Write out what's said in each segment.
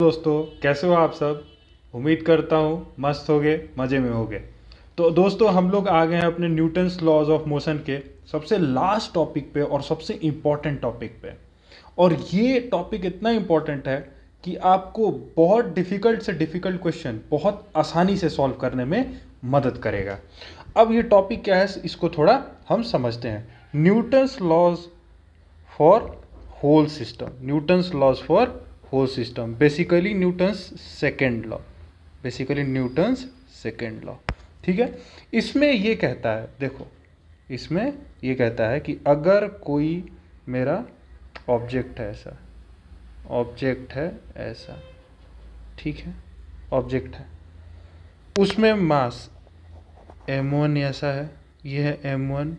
दोस्तों, कैसे हो आप सब। उम्मीद करता हूँ मस्त होगे, मज़े में होगे। तो दोस्तों, हम लोग आ गए हैं अपने न्यूटन्स लॉज ऑफ मोशन के सबसे लास्ट टॉपिक पे और सबसे इम्पॉर्टेंट टॉपिक पे। और ये टॉपिक इतना इम्पॉर्टेंट है कि आपको बहुत डिफ़िकल्ट से डिफ़िकल्ट क्वेश्चन बहुत आसानी से सॉल्व करने में मदद करेगा। अब ये टॉपिक क्या है, इसको थोड़ा हम समझते हैं। Newton's laws for whole system, Newton's laws for whole system, basically Newton's second law, basically Newton's second law. ठीक है। इसमें ये कहता है, देखो इसमें ये कहता है कि अगर कोई मेरा ऑब्जेक्ट है ऐसा, ऑब्जेक्ट है ऐसा, ठीक है, ऑब्जेक्ट है, उसमें मास m1 ऐसा है, ये है m1,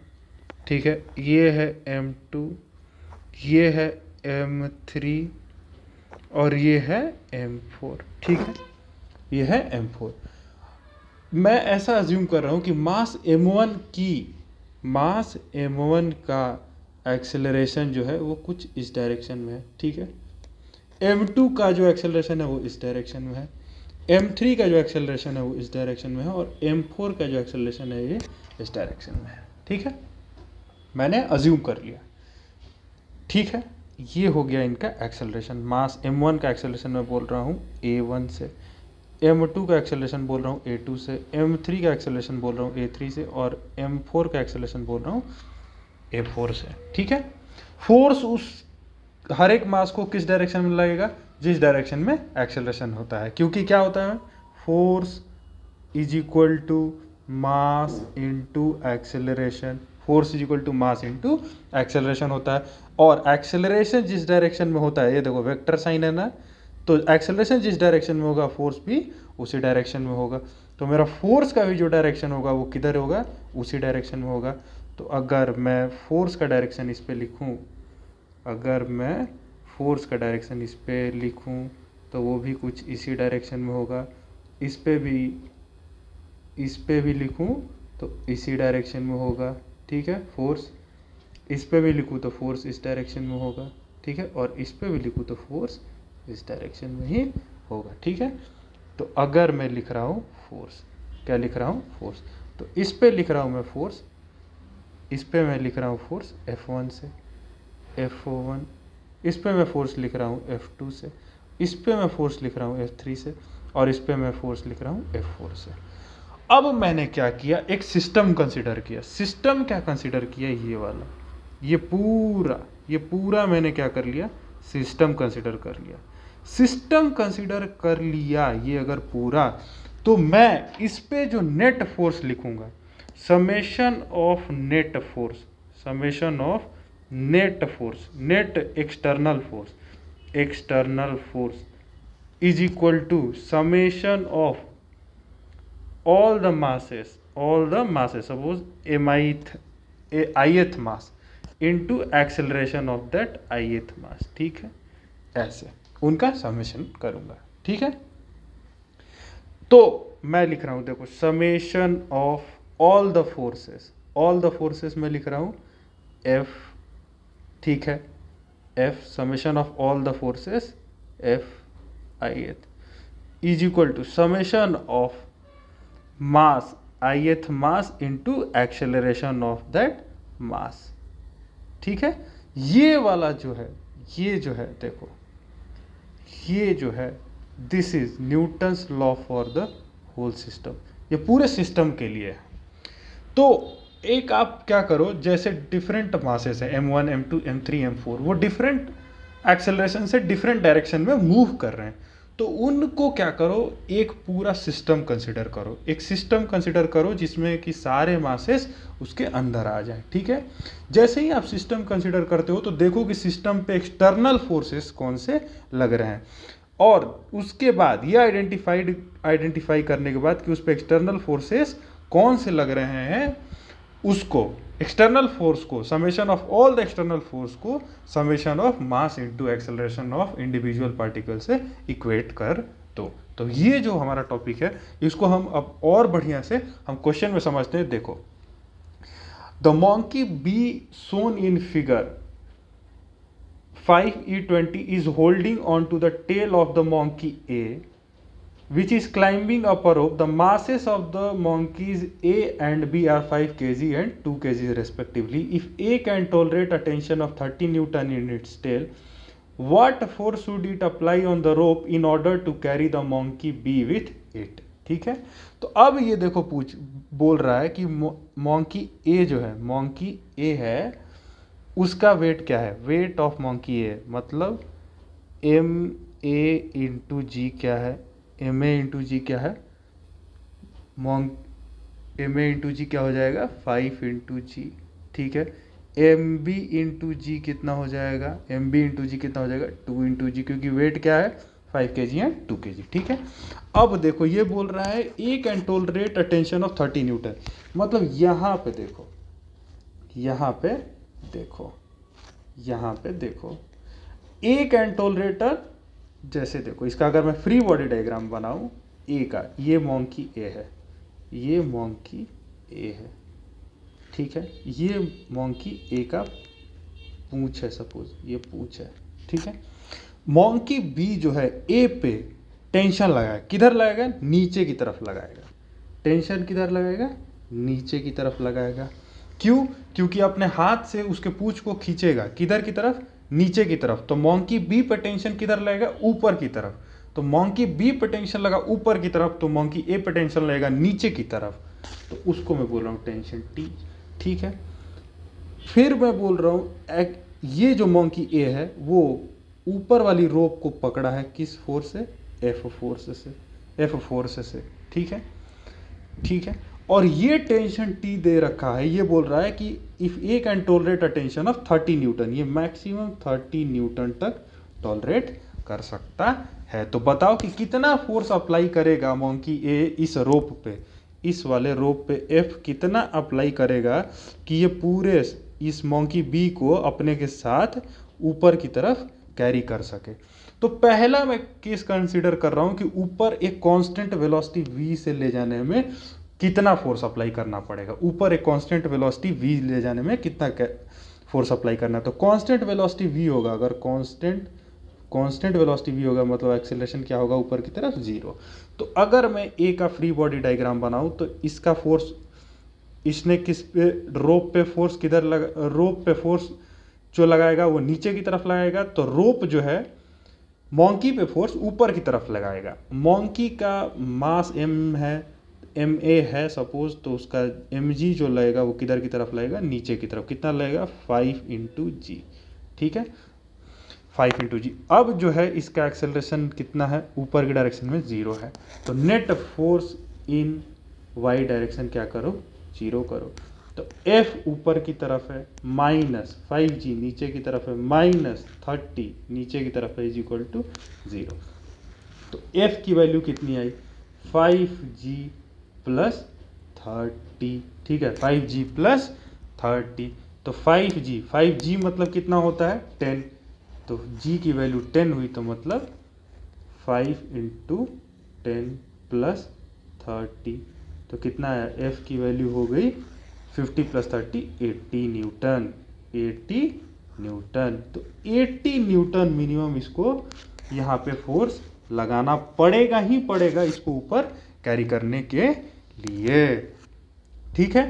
ठीक है, ये है m2, ये है m3 और ये है m4, ठीक है, ये है m4। मैं ऐसा अज्यूम कर रहा हूँ कि मास m1 का एक्सेलरेशन जो है वो कुछ इस डायरेक्शन में है, ठीक है। m2 का जो एक्सेलरेशन है वो इस डायरेक्शन में है, m3 का जो एक्सेलरेशन है वो इस डायरेक्शन में है और m4 का जो एक्सेलरेशन है ये इस डायरेक्शन में है, ठीक है। मैंने अज्यूम कर लिया, ठीक है। ये हो गया इनका एक्सेलरेशन। मास m1 का एक्सेलरेशन मैं बोल रहा हूँ a1 से, m2 का एक्सेलरेशन बोल रहा हूँ a2 से, m3 का एक्सेलरेशन बोल रहा हूँ a3 से और m4 का एक्सेलरेशन बोल रहा हूँ a4 से, ठीक है। फोर्स उस हर एक मास को किस डायरेक्शन में लगेगा, जिस डायरेक्शन में एक्सेलरेशन होता है, क्योंकि क्या होता है, force is equal to mass into acceleration, force is equal to mass into acceleration होता है। और एक्सेलरेशन जिस डायरेक्शन में होता है, ये देखो वेक्टर साइन है ना, तो एक्सेलरेशन जिस डायरेक्शन में होगा फोर्स भी उसी डायरेक्शन में होगा। तो मेरा फोर्स का भी जो डायरेक्शन होगा वो किधर होगा, उसी डायरेक्शन में होगा। तो अगर मैं फोर्स का डायरेक्शन इस पे लिखूं, अगर मैं फोर्स का डायरेक्शन इस पे लिखूं तो वो भी कुछ इसी डायरेक्शन में होगा। इस पे भी लिखूं तो इसी डायरेक्शन में होगा, ठीक है। फोर्स इस पे भी लिखूं तो फोर्स इस डायरेक्शन में होगा, ठीक है। और इस पे भी लिखूं तो फोर्स इस डायरेक्शन में ही होगा, ठीक है। तो अगर मैं लिख रहा हूँ फोर्स, क्या लिख रहा हूँ, फोर्स, तो इस पे लिख रहा हूँ मैं फोर्स, इस पे मैं लिख रहा हूँ फोर्स F1 से F1, इस पे मैं फोर्स लिख रहा हूँ F2 से, इस पे मैं फोर्स लिख रहा हूँ F3 से और इस पे मैं फोर्स लिख रहा हूँ F4 से। अब मैंने क्या किया, एक सिस्टम कंसिडर किया। सिस्टम क्या कंसिडर किया, ये वाला, ये पूरा मैंने क्या कर लिया, सिस्टम कंसिडर कर लिया। सिस्टम कंसिडर कर लिया ये अगर पूरा, तो मैं इस पे जो नेट फोर्स लिखूंगा, summation of net force, summation of net force, net external force is equal to summation of all the masses, suppose ith mass into acceleration of that ith mass, ठीक है। ऐसे उनका समेशन करूंगा, ठीक है। तो मैं लिख रहा हूं, देखो, summation of all the forces मैं लिख रहा हूं F, ठीक है, F summation of all the forces F ith is equal to summation of mass ith mass into acceleration of that mass, ठीक है। ये वाला जो है, ये जो है, देखो ये जो है, this is Newton's law for the whole system, ये पूरे सिस्टम के लिए है। तो एक आप क्या करो, जैसे डिफरेंट मासेस है m1 m2 m3 m4, वो डिफरेंट एक्सेलरेशन से डिफरेंट डायरेक्शन में मूव कर रहे हैं, तो उनको क्या करो, एक पूरा सिस्टम कंसिडर करो, एक सिस्टम कंसिडर करो जिसमें कि सारे मासेस उसके अंदर आ जाएं, ठीक है। जैसे ही आप सिस्टम कंसिडर करते हो तो देखो कि सिस्टम पे एक्सटर्नल फोर्सेस कौन से लग रहे हैं, और उसके बाद ये आइडेंटिफाई करने के बाद कि उस पर एक्सटर्नल फोर्सेस कौन से लग रहे हैं, उसको एक्सटर्नल फोर्स को, summation of all the external force को summation of mass into acceleration of individual particle से इक्वेट कर दो। तो ये जो हमारा टॉपिक है, इसको हम अब और बढ़िया से हम क्वेश्चन में समझते हैं। देखो, the monkey B shown in figure 5e20 is holding on to the tail of the monkey A, which is climbing up a rope. The masses of the monkeys A and B are 5 kg and 2 kg respectively. If A can tolerate a tension of 30 Newton in its tail, what force should it apply on the rope in order to carry the monkey B with it? ठीक है, तो अब ये देखो बोल रहा है कि मोंकी ए जो है, मोंकी ए है, उसका वेट क्या है, वेट ऑफ मोंकी ए मतलब एम ए इंटू जी क्या है, एम ए इंटू जी क्या है, एम ए इंटू जी क्या हो जाएगा 5 इंटू जी, ठीक है। एम बी इंटू जी कितना हो जाएगा, एम बी इंटू जी कितना हो जाएगा 2 इंटू जी, क्योंकि वेट क्या है 5 kg है 2 kg, ठीक है। अब देखो ये बोल रहा है A can tolerate a tension of 30 newton, मतलब यहाँ पे देखो, यहाँ पे देखो, यहाँ पे देखो, ए कैन टॉलरेट, जैसे देखो इसका अगर मैं फ्री बॉडी डायग्राम बनाऊं ए का, ये मोंकी ए है, ये मोंकी ए है, ठीक है, ये मोंकी ए का पूंछ है, सपोज ये पूंछ है, ठीक है। मोंकी बी जो है ए पे टेंशन लगाएगा, किधर लगाएगा, नीचे की तरफ लगाएगा, टेंशन किधर लगाएगा, नीचे की तरफ लगाएगा। क्यों, क्योंकि अपने हाथ से उसके पूंछ को खींचेगा, किधर की तरफ, नीचे की तरफ। तो मोंकी बी पे टेंशन किधर लगेगा, ऊपर की तरफ। तो मोंकी बी पे टेंशन लगा ऊपर की तरफ, तो मोंकी ए पे टेंशन लगेगा नीचे की तरफ, तो उसको मैं बोल रहा हूँ टेंशन टी, ठीक है। फिर मैं बोल रहा हूँ ये जो मोंकी ए है वो ऊपर वाली रोप को पकड़ा है, किस फोर्स से, एफ फोर्स से, ठीक है, ठीक है। और ये टेंशन टी दे रखा है, ये बोल रहा है कि if A can tolerate a tension of 30 Newton, ये मैक्सिमम 30 न्यूटन तक टॉलरेट कर सकता है। तो बताओ कि कितना फोर्स अप्लाई करेगा मोंकी ए इस रोप पे, इस वाले रोप पे एफ कितना अप्लाई करेगा कि ये पूरे इस मोंकी बी को अपने के साथ ऊपर की तरफ कैरी कर सके। तो पहला मैं केस कंसीडर कर रहा हूं कि ऊपर एक कांस्टेंट वेलोसिटी v से ले जाने में कितना फोर्स अप्लाई करना पड़ेगा, ऊपर एक कांस्टेंट वेलोसिटी v ले जाने में कितना फोर्स अप्लाई करना है। तो कांस्टेंट वेलोसिटी v होगा, अगर कांस्टेंट वेलोसिटी v होगा मतलब एक्सेलरेशन क्या होगा, ऊपर की तरफ 0। तो अगर मैं ए का फ्री बॉडी डायग्राम बनाऊं तो इसका फोर्स, इसने किस पे, रोप पे फोर्स किधर लगा, रोप पे फोर्स जो लगाएगा वो नीचे की तरफ लगाएगा, तो रोप जो है मोंकी पे फोर्स ऊपर की तरफ लगाएगा। मोंकी का मास m है, एम ए है सपोज, तो उसका एम जी जो लगेगा वो किधर की तरफ लगेगा, नीचे की तरफ। कितना लगेगा 5 इंटू जी, ठीक है, 5 इंटू जी। अब जो है इसका एक्सेलरेशन कितना है, ऊपर की डायरेक्शन में 0 है, तो net force in y direction क्या करो, 0 करो। तो F ऊपर की तरफ है -5g, नीचे की तरफ है -30, नीचे की तरफ है, इज इक्वल टू 0। तो F की वैल्यू कितनी आई, 5g प्लस 30, ठीक है, 5g प्लस 30। तो 5g मतलब कितना होता है 10, तो g की वैल्यू 10 हुई, तो मतलब 5 इंटू 10 प्लस 30, तो कितना है, F की वैल्यू हो गई 50 प्लस 30 80 न्यूटन, 80 न्यूटन। तो 80 न्यूटन मिनिमम इसको यहाँ पे फोर्स लगाना पड़ेगा ही पड़ेगा, इसको ऊपर कैरी करने के लिए, ठीक है।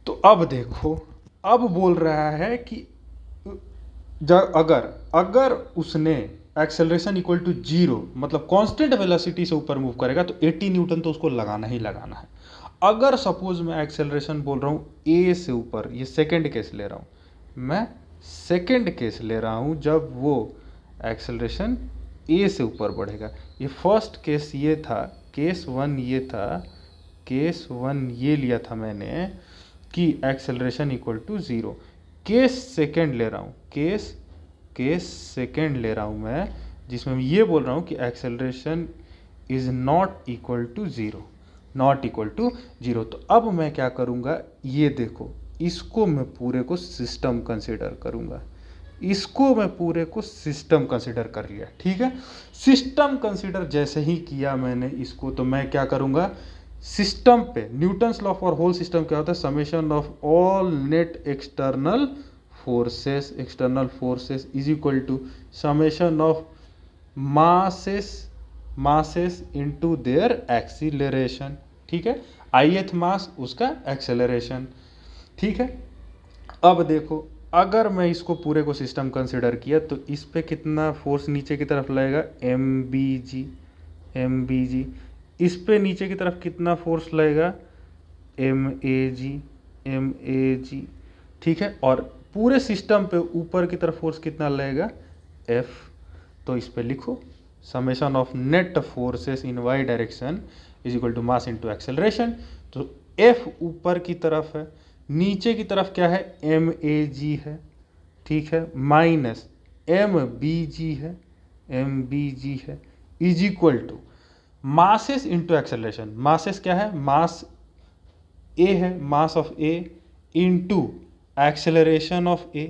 तो अब देखो, अब बोल रहा है कि अगर उसने एक्सेलरेशन इक्वल टू 0 मतलब कांस्टेंट वेलोसिटी से ऊपर मूव करेगा तो 80 न्यूटन तो उसको लगाना ही लगाना है। अगर सपोज मैं एक्सेलरेशन बोल रहा हूँ ए से ऊपर, ये सेकंड केस ले रहा हूँ, मैं सेकंड केस ले रहा हूँ जब वो एक्सेलरेशन ए से ऊपर बढ़ेगा। ये फर्स्ट केस ये था, केस 1 ये था, केस 1 ये लिया था मैंने कि acceleration equal to 0। Case second ले रहा हूँ, केस सेकंड ले रहा हूँ मैं, जिसमें मैं ये बोल रहा हूँ कि acceleration is not equal to 0, not equal to 0। तो अब मैं क्या करूँगा, ये देखो, इसको मैं पूरे को सिस्टम कंसिडर करूँगा, इसको मैं पूरे को सिस्टम कंसिडर कर लिया, ठीक है। सिस्टम कंसिडर जैसे ही किया मैंने इसको, तो मैं क्या करूँगा, सिस्टम पे Newton's law for whole system क्या होता है, summation of all net external forces, external forces is equal to summation of masses into their acceleration. ठीक है, ith मास उसका एक्सेलरेशन। ठीक है, अब देखो अगर मैं इसको पूरे को सिस्टम कंसिडर किया तो इस पे कितना फोर्स नीचे की तरफ लगेगा, mg। इस पे नीचे की तरफ कितना फोर्स लगेगा, mag। ठीक है, और पूरे सिस्टम पे ऊपर की तरफ फोर्स कितना लगेगा, F। तो इस पे लिखो summation of net forces in y direction is equal to mass into acceleration. तो F ऊपर की तरफ है, नीचे की तरफ क्या है, mag है। ठीक है, माइनस mbg है is equal to masses into acceleration. Masses क्या है, मास a है, mass of a into acceleration of a।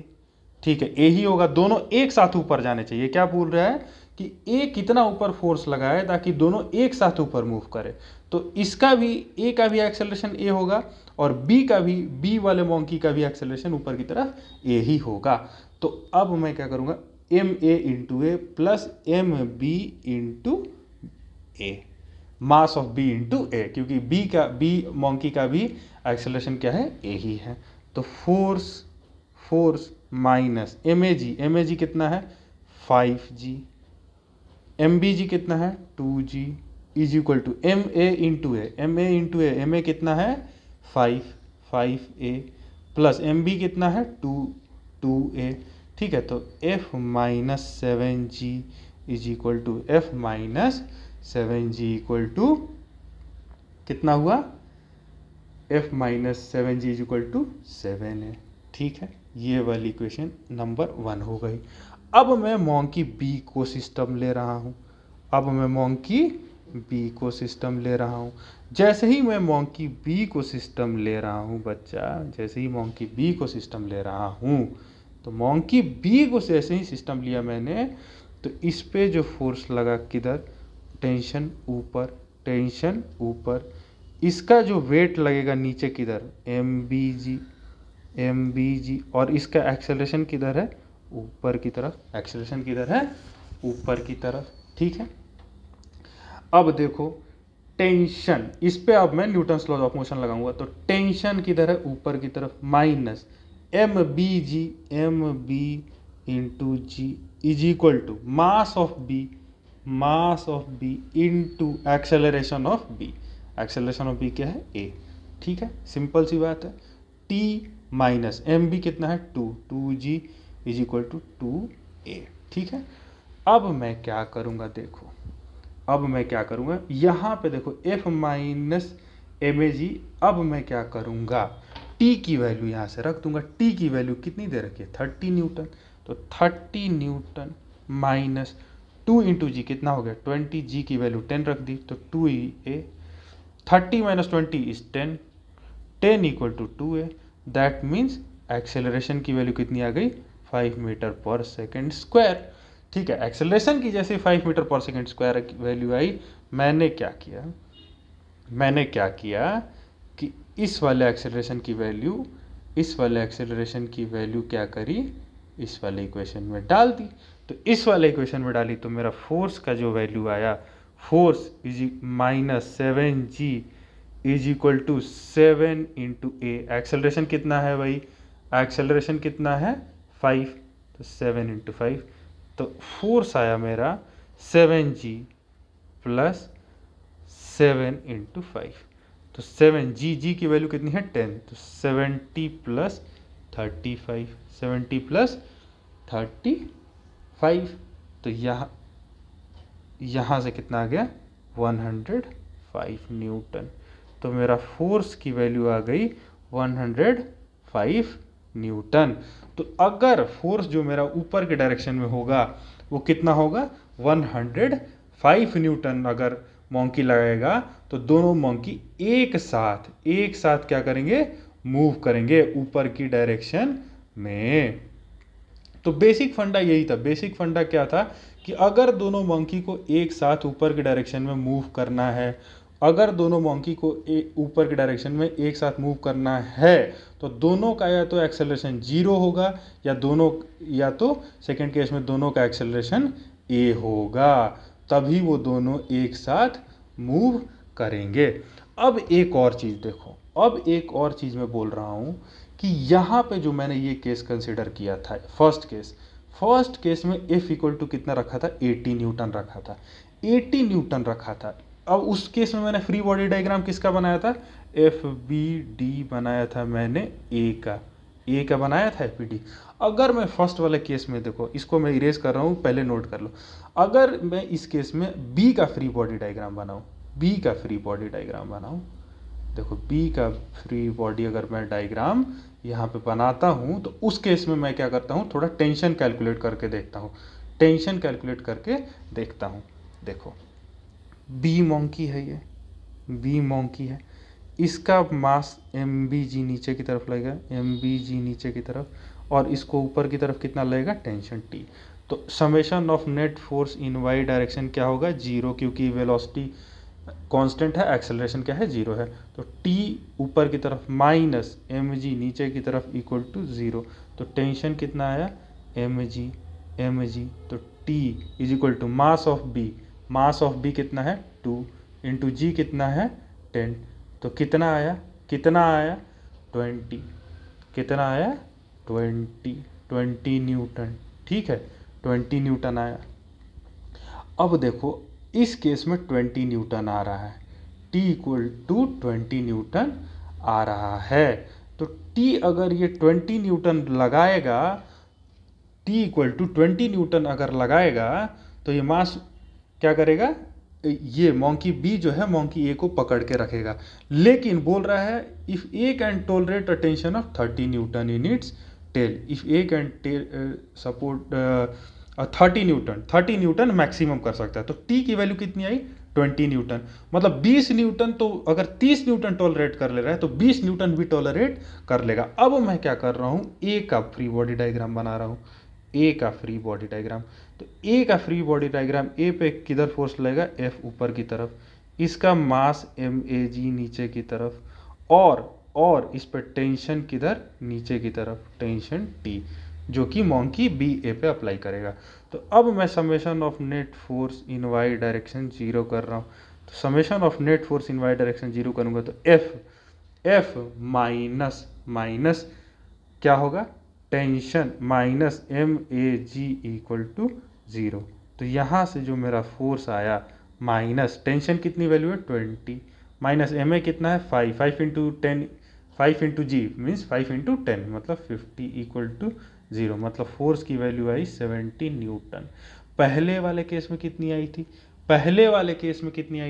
ठीक है, a ही होगा, दोनों एक साथ ऊपर जाने चाहिए। क्या बोल रहा है कि a कितना ऊपर फोर्स लगाए ताकि दोनों एक साथ ऊपर मूव करे। तो इसका भी a का भी एक्सेलरेशन a होगा और b का भी, b वाले मॉन्की का भी एक्सेलरेशन ऊपर की तरफ a ही होगा। तो अब मैं क्या करूंगा, ma into a plus mb into a, mass of b into a, क्योंकि b मॉन्की का भी एक्सेलरेशन क्या है, a ही है। तो फोर्स माइनस mag कितना है 5g, mbg कितना है 2g is equal to ma into A, ma कितना है 5a प्लस mb कितना है 2a। ठीक है, तो f minus 7g is equal to f minus 7g equal to कितना हुआ, f minus 7g is equal to 7 है। ठीक है, ये वाली इक्वेशन नंबर 1 हो गई। अब मैं मॉन्की बी को सिस्टम ले रहा हूँ। जैसे ही मैं मॉन्की बी को सिस्टम ले रहा हूँ बच्चा, जैसे ही मॉन्की बी को सिस्टम ले रहा हूँ, तो मॉन्की बी को जैसे ही सिस्टम लिया मैंने, तो इस पे जो फोर्स लगा किधर, टेंशन ऊपर, इसका जो वेट लगेगा नीचे किधर, mg, और इसका एक्सेलरेशन किधर है, ऊपर की तरफ। एक्सेलरेशन किधर है, ऊपर की तरफ। ठीक है, अब देखो टेंशन, इस पे अब मैं न्यूटन्स लॉ ऑफ मोशन लगाऊंगा। तो टेंशन किधर है, ऊपर की तरफ, minus mb into g is equal to mass of B into acceleration of B. Acceleration of B क्या है, a। ठीक है, सिंपल सी बात है। t माइनस mb कितना है 2g is equal to 2a। ठीक है, अब मैं क्या करूँगा, देखो अब मैं क्या करूँगा, यहाँ पे देखो f माइनस mag। अब मैं क्या करूँगा, t की वैल्यू यहाँ से रख दूंगा। t की वैल्यू कितनी दे रखी है, 30 न्यूटन। तो 30 न्यूटन माइनस 2 इंटू जी कितना हो गया 20, जी की वैल्यू 10 रख दी, तो 2a। 30 minus 20 is 10, 10 equal to 2a। That means acceleration की वैल्यू कितनी आ गई, 5 मीटर पर सेकेंड स्क्वायर। ठीक है, एक्सेलरेशन की जैसे 5 मीटर पर सेकेंड स्क्वायर की वैल्यू आई, मैंने क्या किया कि इस वाले एक्सेलरेशन की वैल्यू क्या करी, इस वाले इक्वेशन में डाल दी। तो इस वाले इक्वेशन में डाली तो मेरा फोर्स का जो वैल्यू आया, force is minus 7g is equal to 7 into A. Acceleration कितना है भाई, एक्सेलरेशन कितना है 5, तो 7 इंटू 5। तो फोर्स आया मेरा 7g प्लस 7 इंटू 5। तो 7g की वैल्यू कितनी है 10, तो 70 प्लस 35, 70 प्लस 35। तो यहाँ से कितना आ गया 105 न्यूटन। तो मेरा फोर्स की वैल्यू आ गई 105 न्यूटन। तो अगर फोर्स जो मेरा ऊपर के डायरेक्शन में होगा वो कितना होगा 105 न्यूटन। अगर मॉन्की लगाएगा तो दोनों मॉन्की एक साथ क्या करेंगे, मूव करेंगे ऊपर की डायरेक्शन में। तो बेसिक फंडा यही था। बेसिक फंडा क्या था कि अगर दोनों मॉन्की को एक साथ ऊपर की डायरेक्शन में मूव करना है अगर दोनों मॉन्की को ऊपर के डायरेक्शन में एक साथ मूव करना है तो दोनों का या तो एक्सेलरेशन 0 होगा या तो सेकंड केस में दोनों का एक्सेलरेशन a होगा, तभी वो दोनों एक साथ मूव करेंगे। अब एक और चीज़ देखो, अब एक और चीज़ मैं बोल रहा हूँ कि यहाँ पे जो मैंने ये केस कंसिडर किया था, फर्स्ट केस में F इक्वल टू कितना रखा था, 80 न्यूटन रखा था, 80 न्यूटन रखा था। अब उस केस में मैंने फ्री बॉडी डायग्राम किसका बनाया था, FBD बनाया था मैंने, ए का बनाया था FBD। अगर मैं फर्स्ट वाले केस में, देखो इसको मैं इरेज कर रहा हूँ, पहले नोट कर लो, अगर मैं इस केस में B का फ्री बॉडी डायग्राम बनाऊँ, देखो B का फ्री बॉडी अगर मैं डायग्राम यहाँ पे बनाता हूँ तो उस केस में मैं क्या करता हूँ, थोड़ा टेंशन कैलकुलेट करके देखता हूँ। देखो बी मॉन्की है, ये बी मॉन्की है, इसका मास mBg नीचे की तरफ लगेगा, mBg नीचे की तरफ, और इसको ऊपर की तरफ कितना लगेगा, टेंशन T। तो summation of net force in y direction क्या होगा, 0, क्योंकि वेलोसिटी कांस्टेंट है, एक्सेलरेशन क्या है, 0 है। तो T ऊपर की तरफ माइनस mg नीचे की तरफ इक्वल टू 0। तो टेंशन कितना आया, mg, तो T is equal to mass of B कितना है, 2 इंटू जी कितना है, 10। तो कितना आया 20, कितना आया 20 न्यूटन, ठीक है, 20 न्यूटन आया। अब देखो इस केस में 20 न्यूटन आ रहा है, T इक्वल टू 20 न्यूटन आ रहा है। तो T अगर ये 20 न्यूटन लगाएगा, T इक्वल टू 20 न्यूटन अगर लगाएगा तो ये मास क्या करेगा, ये मॉन्की बी जो है मॉन्की ए को पकड़ के रखेगा। लेकिन बोल रहा है if A can tolerate a tension of 30 newton in its tail, if A can support 30 newton maximum कर सकता है। तो टी की वैल्यू कितनी आई, 20 न्यूटन, मतलब 20 न्यूटन। तो अगर 30 न्यूटन टॉलरेट कर ले रहा है तो 20 न्यूटन भी टॉलरेट कर लेगा। अब मैं क्या कर रहा हूँ, ए का फ्री बॉडी डायग्राम बना रहा हूँ, ए का फ्री बॉडी डायग्राम। तो ए का फ्री बॉडी डायग्राम, ए पे किधर फोर्स लगेगा, एफ ऊपर की तरफ, इसका मास mAg नीचे की तरफ, और इस पर टेंशन किधर, नीचे की तरफ, टेंशन T, जो कि मॉन्की बी ए पे अप्लाई करेगा। तो अब मैं summation of net force in y direction 0 कर रहा हूँ। तो summation of net force in y direction 0 करूँगा तो एफ माइनस क्या होगा, tension minus mAg equal to 0। तो यहाँ से जो मेरा फोर्स आया, माइनस टेंशन कितनी वैल्यू है 20, माइनस ma कितना है 5 इंटू 10, 5 इंटू जी मीन्स 5 इंटू 10 मतलब 50 इक्वल टू 0, मतलब फोर्स की वैल्यू आई 70 न्यूटन। पहले वाले केस में कितनी आई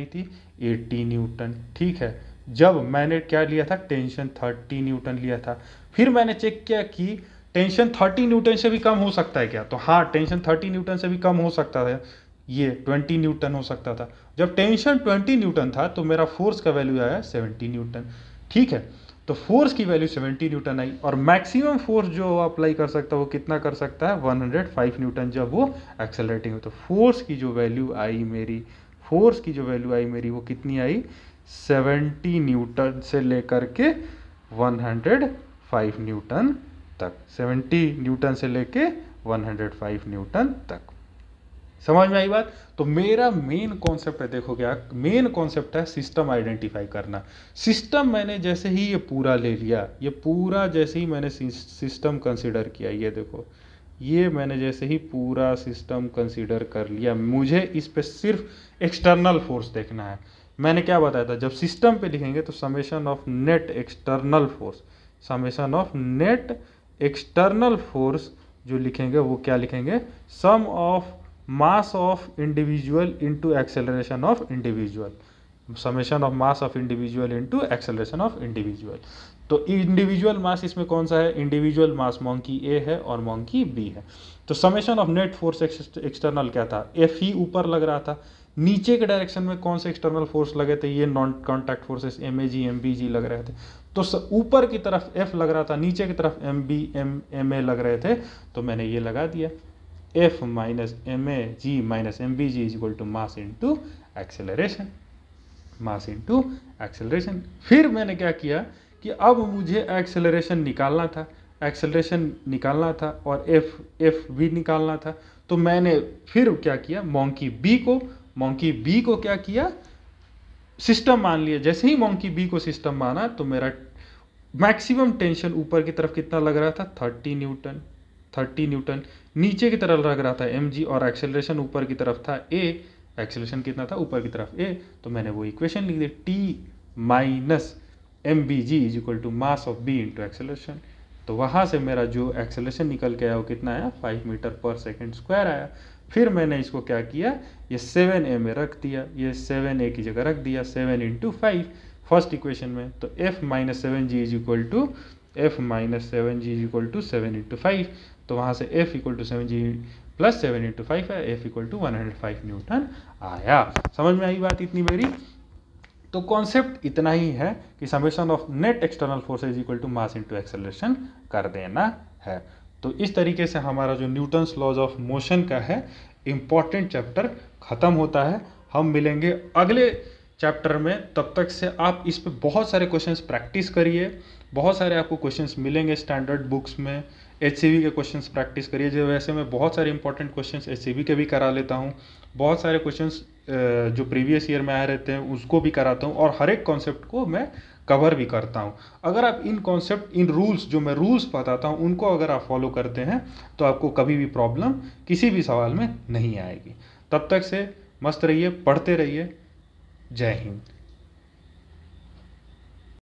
थी, 80 न्यूटन, ठीक है। जब मैंने क्या लिया था, टेंशन 30 न्यूटन लिया था। फिर मैंने चेक किया कि टेंशन 30 न्यूटन से भी कम हो सकता है क्या, तो हाँ टेंशन 30 न्यूटन से भी कम हो सकता है, ये 20 न्यूटन हो सकता था। जब टेंशन 20 न्यूटन था तो मेरा फोर्स का वैल्यू आया 70 न्यूटन, ठीक है। तो फोर्स की वैल्यू 70 न्यूटन आई, और मैक्सिमम फोर्स जो अप्लाई कर सकता है वो कितना कर सकता है, 105 न्यूटन, जब वो एक्सेलरेटिंग हो। तो फोर्स की जो वैल्यू आई मेरी वो कितनी आई, 70 न्यूटन से लेकर के 105 न्यूटन तक, 70 न्यूटन से लेके 105 न्यूटन तक। समझ में आई बात। तो मेरा मेन कॉन्सेप्ट है, देखो क्या मेन कॉन्सेप्ट है, सिस्टम आइडेंटिफाई करना। सिस्टम मैंने जैसे ही ये पूरा ले लिया, ये पूरा जैसे ही मैंने सिस्टम कंसीडर किया, ये देखो ये मैंने जैसे ही पूरा सिस्टम कंसीडर कर लिया, मुझे इस पे सिर्फ एक्सटर्नल फोर्स देखना है। मैंने क्या बताया था, जब सिस्टम पे लिखेंगे तो summation of net external force जो लिखेंगे वो क्या लिखेंगे, sum of mass of individual into acceleration of individual, summation of mass of individual into acceleration of individual. तो इंडिविजुअल मास इसमें कौन सा है, इंडिविजुअल मास मॉन्की ए है और मॉन्की बी है। तो summation of net force external क्या था, एफ ही ऊपर लग रहा था, नीचे के डायरेक्शन में कौन से एक्सटर्नल फोर्स लगे थे, ये non contact forces mAg mBg लग रहे थे। तो ऊपर की तरफ F लग रहा था, नीचे की तरफ ma लग रहे थे, तो मैंने ये लगा दिया, F minus mAg minus mBg is equal to mass into acceleration. Mass into acceleration. फिर मैंने क्या किया कि अब मुझे एक्सेलरेशन निकालना था और एफ भी निकालना था। तो मैंने फिर क्या किया, मॉन्की बी को क्या किया, सिस्टम मान लिया। जैसे ही मॉन्की बी को सिस्टम माना तो मेरा मैक्सिमम टेंशन ऊपर की तरफ कितना लग रहा था, 30 न्यूटन। नीचे की तरफ लग रहा था mg और एक्सेलरेशन ऊपर की तरफ था a। एक्सेलरेशन कितना था ऊपर की तरफ a, तो मैंने वो इक्वेशन लिख दी, t minus mvg is equal to mass of b into acceleration. तो वहाँ से मेरा जो एक्सेलरेशन निकल के आया वो कितना आया, 5 मीटर पर सेकेंड स्क्वायर आया। फिर मैंने इसको क्या किया, ये 7a में रख दिया, ये 7a की जगह रख दिया, 7 इंटू 5 फर्स्ट इक्वेशन में। तो f minus 7g is equal to 7 into 5। तो वहाँ से f equal to 7g plus 7 into 5 है, f इक्वल टू 105 न्यूटन आया। समझ में आई बात इतनी मेरी? तो कॉन्सेप्ट इतना ही है कि summation of net external forces equal to mass into acceleration कर देना है। तो इस तरीके से हमारा जो न्यूटन्स लॉज ऑफ मोशन का है इम्पॉर्टेंट चैप्टर खत्म होता है। हम मिलेंगे अगले चैप्टर में, तब तक से आप इस पे बहुत सारे क्वेश्चंस प्रैक्टिस करिए। बहुत सारे आपको क्वेश्चंस मिलेंगे स्टैंडर्ड बुक्स में, HCV के क्वेश्चंस प्रैक्टिस करिए। जो वैसे मैं बहुत सारे इंपॉर्टेंट क्वेश्चंस HCV के भी करा लेता हूँ, बहुत सारे क्वेश्चंस जो प्रीवियस ईयर में आए रहते हैं उसको भी कराता हूँ, और हर एक कॉन्सेप्ट को मैं कवर भी करता हूँ। अगर आप इन रूल्स जो मैं रूल्स बताता हूँ उनको अगर आप फॉलो करते हैं तो आपको कभी भी प्रॉब्लम किसी भी सवाल में नहीं आएगी। तब तक से मस्त रहिए, पढ़ते रहिए। जय हिंद।